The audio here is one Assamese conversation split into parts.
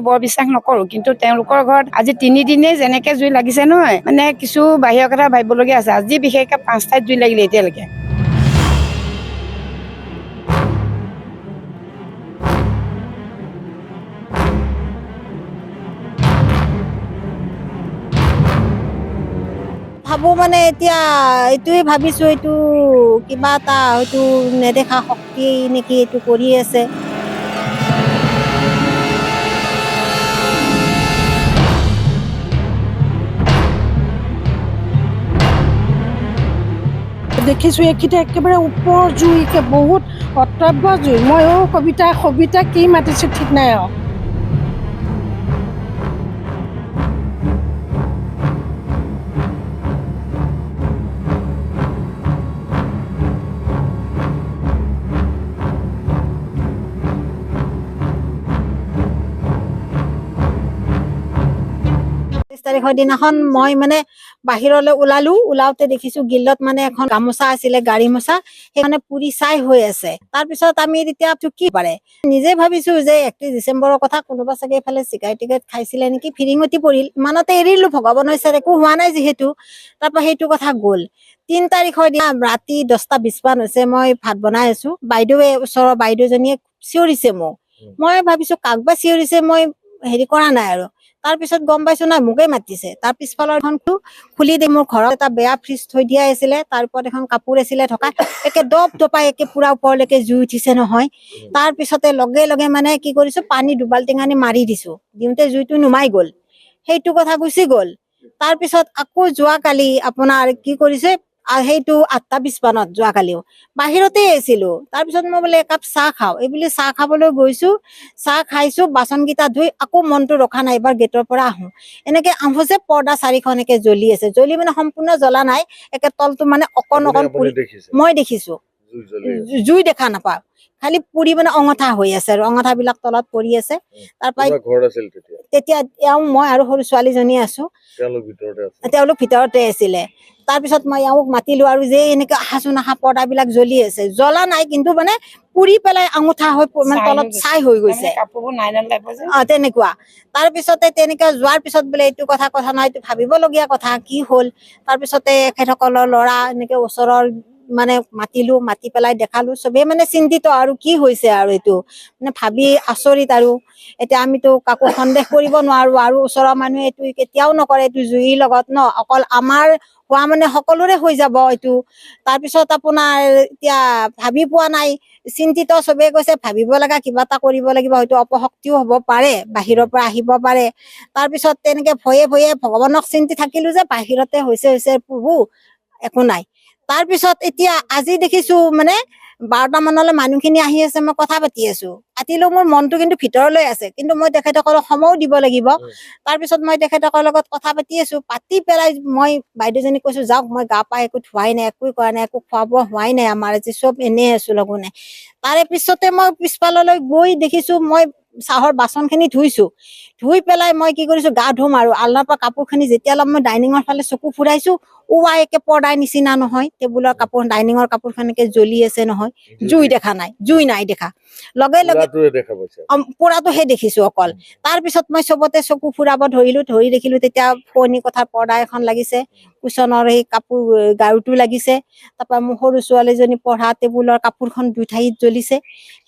বৰ বিশ্বাস নকৰো, কিন্তু তেওঁলোকৰ ঘৰত আজি 3 দিনেই যেনেকে জুই লাগিছে নহয়, মানে কিছু বাহিৰৰ কথা ভাবিবলগীয়া আছে। আজি বিশেষকৈ 5 ঠাইত জুই লাগিলে এতিয়ালৈকে। ভাবো মানে এতিয়া এইটোৱে ভাবিছো, এইটো কিবা এটা হয়তো নেদেখা শক্তি নেকি এইটো কৰি আছে। দেখিছোঁ এইকেইটা একেবাৰে ওপৰ জুই, বহুত অতব্য জুই। ময়ো কবিতা কি মাতিছোঁ ঠিক নাই আৰু। তাৰিখৰ দিনাখন মই মানে বাহিৰলৈ ওলাওতে দেখিছো গিল্লত মানে এখন গামোচা আছিলে, গাড়ী মোচা, সেইকাৰণে পুৰি ছাই হৈ আছে। তাৰপিছত আমি তেতিয়া কি পাৰে নিজে ভাবিছো যে 31 ডিচেম্বৰৰ কথা, কোনোবা চাগে এইফালে চিগাৰেট টিকেট খাইছিলে নেকি, ফিৰিঙতি পৰিল, ইমানতে এৰিলো, ভগৱানৰ ইচ্ছাত একো হোৱা নাই যিহেতু। তাৰপৰা সেইটো কথা গ'ল। 3 তাৰিখৰ দিনা ৰাতি 10:20 মান হৈছে, মই ভাত বনাই আছো, বাইদেৱে ওচৰৰ বাইদেউজনীয়ে চিঞৰিছে মোক। মই ভাবিছো কাক বা চিঞৰিছে, মই হেৰি কৰা নাই আৰু। তাৰপিছত গম পাইছো নাই, মোকে মাতিছে। তাৰ পিছফালৰ এখন খুলি দি মোৰ ঘৰত এটা বেয়া ফ্ৰিজ থৈ দিয়া আছিলে, তাৰ ওপৰত এখন কাপোৰ আছিলে থকা, একে দপাই একে পুৰা ওপৰলৈকে জুই উঠিছে নহয়। তাৰ পিছতে লগে লগে মানে কি কৰিছো, পানী 2 বাল্টিং আনি মাৰি দিছো, দিওঁতে জুইটো নুমাই গল, সেইটো কথা গুচি গল। তাৰ পিছত আকৌ যোৱাকালি আপোনাৰ কি কৰিছে, সেইটো 8:20 মানত যোৱাকালিও বাহিৰতে আছিলো। তাৰপিছত মই বোলে একাপ চাহ খাওঁ, এইবুলি চাহ খাবলৈ গৈছো, চাহ খাইছো, বাচন কেইটা ধুই আকৌ মনটো ৰখা নাই, এবাৰ গেটৰ পৰা আহো। এনেকে আহো যে পৰ্দা 4খন একে জ্বলি আছে, জ্বলি মানে সম্পূৰ্ণ জ্বলা নাই, একে তলটো মানে অকণ পুৰি, মই দেখিছো, জুই দেখা নাপাওঁ, খালি পুৰি মানে অঙঠা হৈ আছে আৰু অঙঠা বিলাক তলত পৰি আছে। তাৰপৰা তেতিয়া মই আৰু সৰু ছোৱালীজনী আছো, তেওঁলোক ভিতৰতে আছিলে। তাৰপিছত মই এওঁক মাতিলো, আৰু যে এনেকে আহাচোন আহা, পৰ্দাবিলাক জ্বলি আছে, জ্বলা নাই কিন্তু মানে পুৰি পেলাই আঙুঠা হৈ মানে তলত ছাই হৈ গৈছে, তেনেকুৱা। তাৰপিছতে তেনেকে যোৱাৰ পিছত বোলে এইটো কথা নহয়, এইটো ভাবিবলগীয়া কথা, কি হল। তাৰপিছতে এখেতসকলৰ ল'ৰা এনেকে ওচৰৰ মানে মাতিলো, মাতি পেলাই দেখালো, চবেই মানে চিন্তিত আৰু কি হৈছে আৰু এইটো মানে ভাবি আচৰিত। আৰু এতিয়া আমিতো কাকো সন্দেহ কৰিব নোৱাৰো, আৰু ওচৰৰ মানুহে এইটো কেতিয়াও নকৰে, এইটো জুইৰ লগত ন, অকল আমাৰ হোৱা মানে সকলোৰে হৈ যাব এইটো। তাৰপিছত আপোনাৰ এতিয়া ভাবি পোৱা নাই, চিন্তিত চবে কৈছে ভাবিব লগা, কিবা এটা কৰিব লাগিব, হয়তো অপশক্তিও হব পাৰে, বাহিৰৰ পৰা আহিব পাৰে। তাৰপিছত তেনেকে ভয়ে ভগৱানক চিন্তি থাকিলো যে বাহিৰতে হৈছে প্ৰভু, একো নাই। তাৰপিছত এতিয়া আজি দেখিছো মানে 12টা মানলৈ মানুহখিনি আহি আছে, মই কথা পাতি আছো, পাতিলো, মোৰ মনটো কিন্তু ভিতৰলৈ আছে, কিন্তু মই তেখেতসকলক সময়ো দিব লাগিব। তাৰপিছত মই তেখেতসকলৰ লগত কথা পাতি আছো, পাতি পেলাই মই বাইদেউজনীক কৈছো যাওক, মই গা পা একো ধোৱাই নাই, একো কৰা নাই, একো খোৱা বোৱা হোৱাই নাই আমাৰ, আজি চব এনেই আছো লঘোনে। তাৰে পিছতে মই পিছফাললৈ গৈ দেখিছো, মই চাহৰ বাচন খিনি ধুইছো, ধুই পেলাই মই কি কৰিছো, গা ধুম আৰু আলনাৰ পৰা কাপোৰ খিনি যেতিয়া অলপ মই ডাইনিঙৰ ফালে চকু ফুৰাইছো, একে পৰ্দাৰ নিচিনা নহয়, টেবুলৰ কাপোৰ, ডাইনিঙৰ কাপোৰ খনকে জ্বলি আছে নহয়, জুই দেখা নাই, জুই নাই দেখা। লগে লগে পুৰাটোহে দেখিছো অকল। তাৰপিছত মই চবতে চকু ফুৰাব ধৰি দেখিলো, তেতিয়া পুৰণি কথাৰ পৰ্দা এখন লাগিছে, কুচনৰ সেই কাপোৰ গাৰুটো লাগিছে, তাৰপৰা মোৰ সৰু ছোৱালীজনী পঢ়া টেবুলৰ কাপোৰখন 2 ঠাইত জ্বলিছে।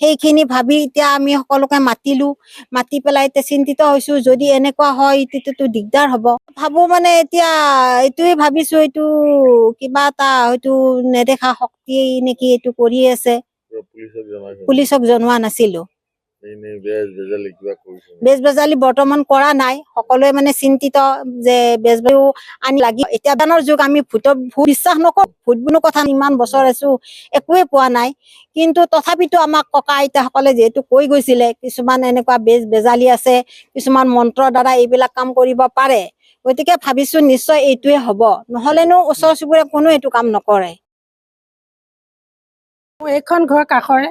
সেইখিনি ভাবি এতিয়া আমি সকলোকে মাতিলো, মাতি পেলাই এতিয়া চিন্তিত হৈছো, যদি এনেকুৱা হয় তেতিয়াতো দিগদাৰ হব। ভাবো মানে এতিয়া এইটোৱে ভাবিছো, এইটো কিবা এটা হয়তো নেদেখা শক্তি নেকি এইটো কৰি আছে। পুলিচক জনোৱা নাছিলো, বেজবেজালি বৰ্তমান কৰা নাই, সকলোৱে মানে চিন্তিত যে বেজবেজালিও আনি লাগি, এতিয়া দানৰ যুগ, আমি ভূত বিশ্বাস নকৰো, ভূত বুলি কথা ইমান বছৰ আছো একোৱে পোৱা নাই। কিন্তু তথাপিতো আমাক ককা আইতাসকলে যিহেতু কৈ গৈছিলে, কিছুমান এনেকুৱা বেজালি আছে, কিছুমান মন্ত্ৰৰ দ্বাৰা এইবিলাক কাম কৰিব পাৰে, গতিকে ভাবিছো নিশ্চয় এইটোৱে হব, নহলেনো ওচৰ চুবুৰীয়া কোনো এইটো কাম নকৰে। এইখন ঘৰ কাষৰে,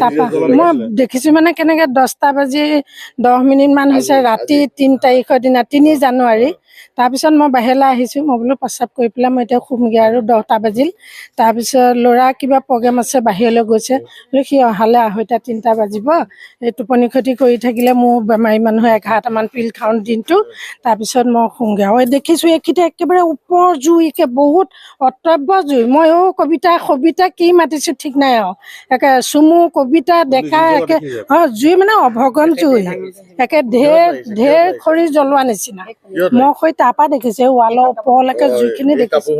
তাৰপা মই দেখিছো মানে কেনেকে 10:10 মান হৈছে, ৰাতি 3 তাৰিখৰ দিনা, 3 জানুৱাৰী তাৰপিছত মই বাহিৰলৈ আহিছোঁ, মই বোলো প্ৰস্ৰাৱ কৰি পেলাই মই এতিয়া শুমগৈ আৰু 10টা বাজিল। তাৰপিছত ল'ৰা কিবা প্ৰগ্ৰেম আছে বাহিৰলৈ গৈছে, বোলো সি অহালৈ 2:30 3টা বাজিব, এই টোপনি ক্ষতি কৰি থাকিলে মোৰ বেমাৰী মানুহে 11টামান পিল খাওঁ দিনটো, তাৰপিছত মই শুমগৈ। আৰু দেখিছোঁ এইখিনিতে একেবাৰে ওপৰ জুই, বহুত অত্যব্য জুই। মই কবিতা কি মাতিছোঁ ঠিক নাই আৰু একে চুমু কবিতা ডেকা একে জুই মানে অভগন জুই, একে ঢেৰ খৰি জ্বলোৱা নিচিনা। মই হৈ তাৰপৰা দেখিছোঁ ৱালৰ ওপৰলৈকে জুইখিনি দেখিছোঁ।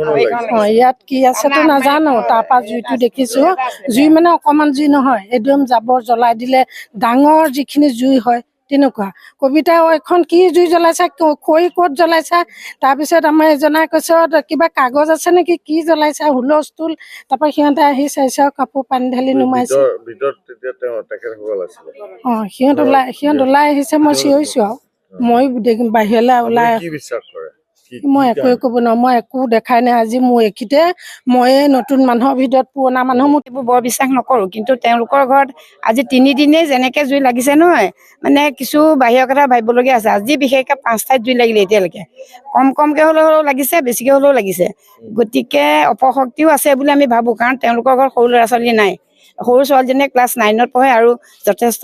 ইয়াত কি আছেতো নাজানো, তাৰপৰা জুইটো দেখিছোঁ। জুই মানে অকণমান জুই নহয়, একদম জাবৰ জ্বলাই দিলে ডাঙৰ যিখিনি জুই হয় তেনেকুৱা। কবিতা এখন কি জুই জ্বলাইছা, খৰি ক'ত জ্বলাইছা? তাৰপিছত আমাৰ এজনাই কৈছে কিবা কাগজ আছে নেকি, কি জ্বলাইছা, হুলস্থুল। তাৰপৰা সিহঁতে আহি চাইছে আৰু কাপোৰ পানী ঢালি নুমাইছে। সিহঁত ওলাই আহিছে, মই চিঞৰিছোঁ আৰু মই বাহিৰলৈ ওলাই মই একোৱে ক'ব নোৱাৰোঁ, মই একো দেখাই নাই। আজি মোৰ এইখিনিতে ময়ে নতুন মানুহৰ ভিতৰত পুৰণা মানুহ মোৰ এইবোৰ বৰ বিশ্বাস নকৰোঁ, কিন্তু তেওঁলোকৰ ঘৰত আজি 3 দিনেই যেনেকৈ জুই লাগিছে নহয়, মানে কিছু বাহিৰৰ কথা ভাবিবলগীয়া আছে। আজি বিশেষকৈ 5 ঠাইত জুই লাগিলে এতিয়ালৈকে। কমকৈ হ'লেও লাগিছে, বেছিকৈ হ'লেও লাগিছে। গতিকে অপশক্তিও আছে বুলি আমি ভাবোঁ, কাৰণ তেওঁলোকৰ ঘৰত সৰু ল'ৰা ছোৱালী নাই। সৰু ছোৱালীজনীয়ে ক্লাছ 9ত পঢ়ে আৰু যথেষ্ট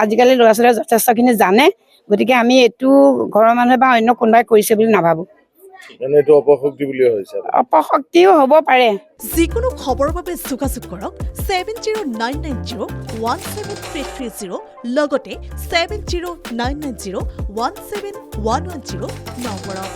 আজিকালি ল'ৰা ছোৱালীয়ে যথেষ্টখিনি জানে। গতিকে আমি এইটো ঘৰৰ মানুহে বা অন্য কোনোবাই কৰিছে বুলি নাভাবোঁ। অপশক্তিও হ'ব পাৰে। যিকোনো খবৰৰ বাবে যোগাযোগ কৰক 7099017330 লগতে 7099017110 নম্বৰত।